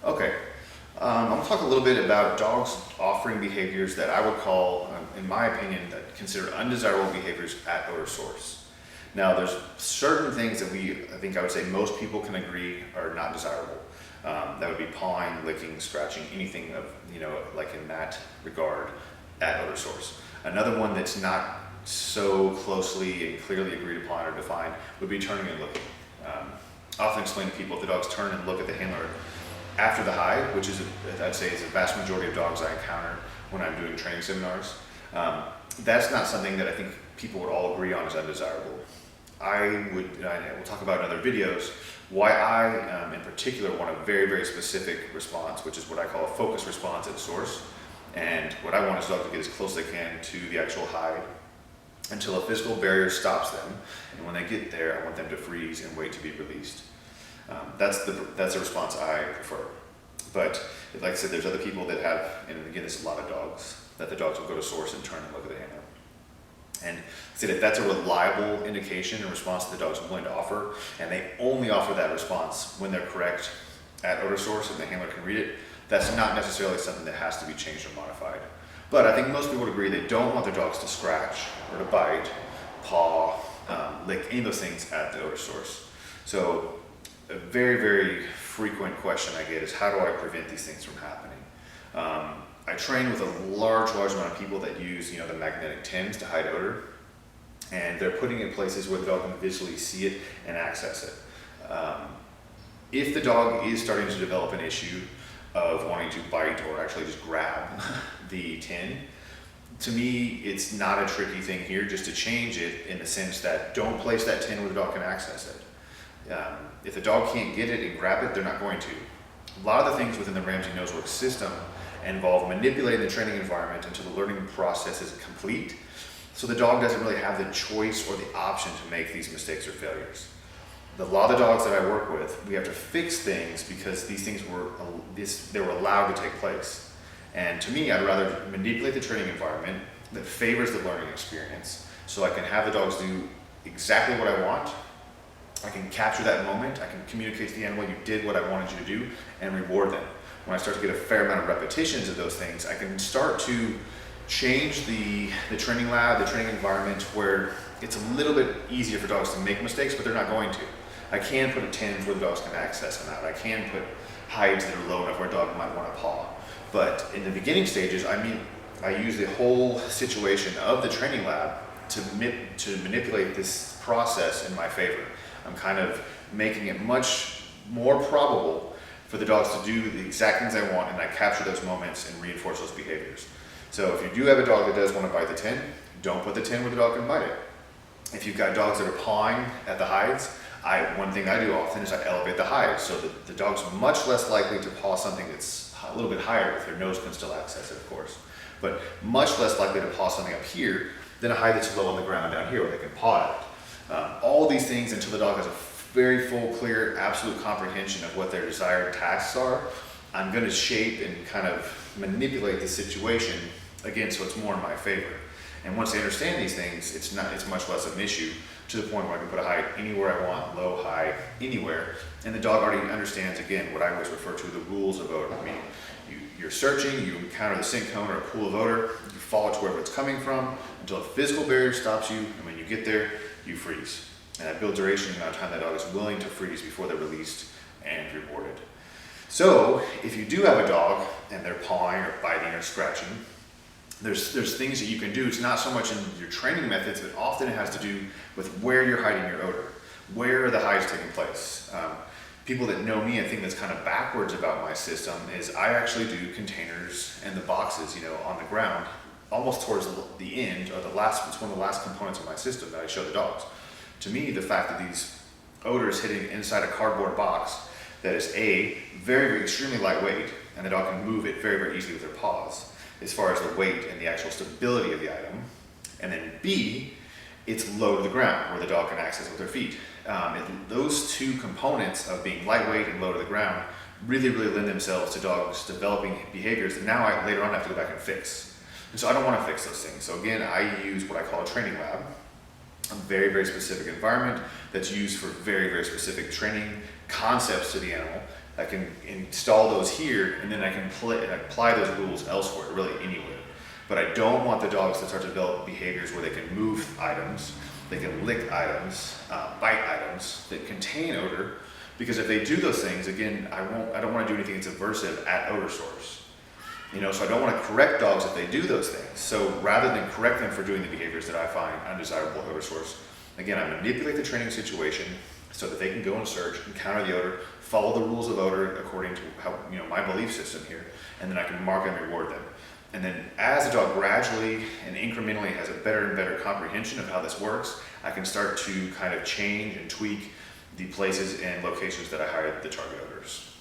Okay, I'm going to talk a little bit about dogs offering behaviors that I would call, in my opinion, that consider undesirable behaviors at odor source. Now, there's certain things that I think I would say most people can agree are not desirable. That would be pawing, licking, scratching, anything of, like in that regard at odor source. Another one that's not so closely and clearly agreed upon or defined would be turning and looking. I often explain to people if the dogs turn and look at the handler after the hide, which is, I'd say, is the vast majority of dogs I encounter when I'm doing training seminars. That's not something that I think people would all agree on as undesirable. We'll talk about in other videos, why I, in particular, want a very, very specific response, which is what I call a focus response at source. And what I want is dogs to get as close as they can to the actual hide until a physical barrier stops them. And when they get there, I want them to freeze and wait to be released. That's the response I prefer. But like I said, there's other people that have, and again, there's a lot of dogs, that the dogs will go to source and turn and look at the handler. And I said if that's a reliable indication and response that the dog's willing to offer, and they only offer that response when they're correct at odor source and the handler can read it, that's not necessarily something that has to be changed or modified. But I think most people would agree they don't want their dogs to scratch or to bite, paw, lick, any of those things at the odor source. So a very, very frequent question I get is, how do I prevent these things from happening? I train with a large amount of people that use, the magnetic tins to hide odor, and they're putting it in places where the dog can visually see it and access it. If the dog is starting to develop an issue of wanting to bite or actually just grab the tin, to me, it's not a tricky thing here, just to change it in the sense that don't place that tin where the dog can access it. If the dog can't get it and grab it, they're not going to. A lot of the things within the Ramsey Nosework system involve manipulating the training environment until the learning process is complete, so the dog doesn't really have the choice or the option to make these mistakes or failures. A lot of the dogs that I work with, we have to fix things because these things they were allowed to take place. And to me, I'd rather manipulate the training environment that favors the learning experience, so I can have the dogs do exactly what I want. I can capture that moment, I can communicate to the animal, you did what I wanted you to do, and reward them. When I start to get a fair amount of repetitions of those things, I can start to change the training lab, the training environment, where it's a little bit easier for dogs to make mistakes, but they're not going to. I can put tins where the dogs can access them out. I can put hides that are low enough where a dog might want to paw. But in the beginning stages, I use the whole situation of the training lab to manipulate this process in my favor. I'm kind of making it much more probable for the dogs to do the exact things I want, and I capture those moments and reinforce those behaviors. So if you do have a dog that does want to bite the tin, don't put the tin where the dog can bite it. If you've got dogs that are pawing at the hides, one thing I do often is I elevate the hides so that the dog's much less likely to paw something that's a little bit higher, if their nose can still access it, of course, but much less likely to paw something up here than a hide that's low on the ground down here where they can paw at it. All these things, until the dog has a very full, clear, absolute comprehension of what their desired tasks are, I'm going to shape and kind of manipulate the situation, again, so it's more in my favor. And once they understand these things, it's much less of an issue, to the point where I can put a hide anywhere I want, low, high, anywhere. And the dog already understands, again, what I always refer to the rules of odor. I mean, you're searching, you encounter the sink cone or a pool of odor, you follow to wherever it's coming from until a physical barrier stops you, and when you get there, you freeze. And that builds duration and the amount of time that dog is willing to freeze before they're released and rewarded. So if you do have a dog and they're pawing or biting or scratching, there's things that you can do. It's not so much in your training methods, but often it has to do with where you're hiding your odor. Where are the hides taking place? People that know me, I think that's kind of backwards about my system, is I actually do containers and the boxes, on the ground, almost towards the end, or it's one of the last components of my system that I show the dogs. To me, the fact that these odors hitting inside a cardboard box that is very, very extremely lightweight, and the dog can move it very, very easily with their paws, as far as the weight and the actual stability of the item. And then B, it's low to the ground where the dog can access with their feet. Those two components of being lightweight and low to the ground really, really lend themselves to dogs developing behaviors that now I later on have to go back and fix. And so I don't want to fix those things. So again, I use what I call a training lab, a very, very specific environment that's used for very, very specific training concepts to the animal I can install those here, and then I can apply those rules elsewhere, really anywhere. But I don't want the dogs to start to develop behaviors where they can move items, they can lick items, bite items that contain odor, because if they do those things, again, I don't want to do anything that's aversive at odor source. So I don't want to correct dogs if they do those things. So rather than correct them for doing the behaviors that I find undesirable odor source, again, I manipulate the training situation so that they can go and search, encounter the odor, follow the rules of odor according to how, my belief system here, and then I can mark and reward them. And then as the dog gradually and incrementally has a better and better comprehension of how this works, I can start to kind of change and tweak the places and locations that I hide the target odors.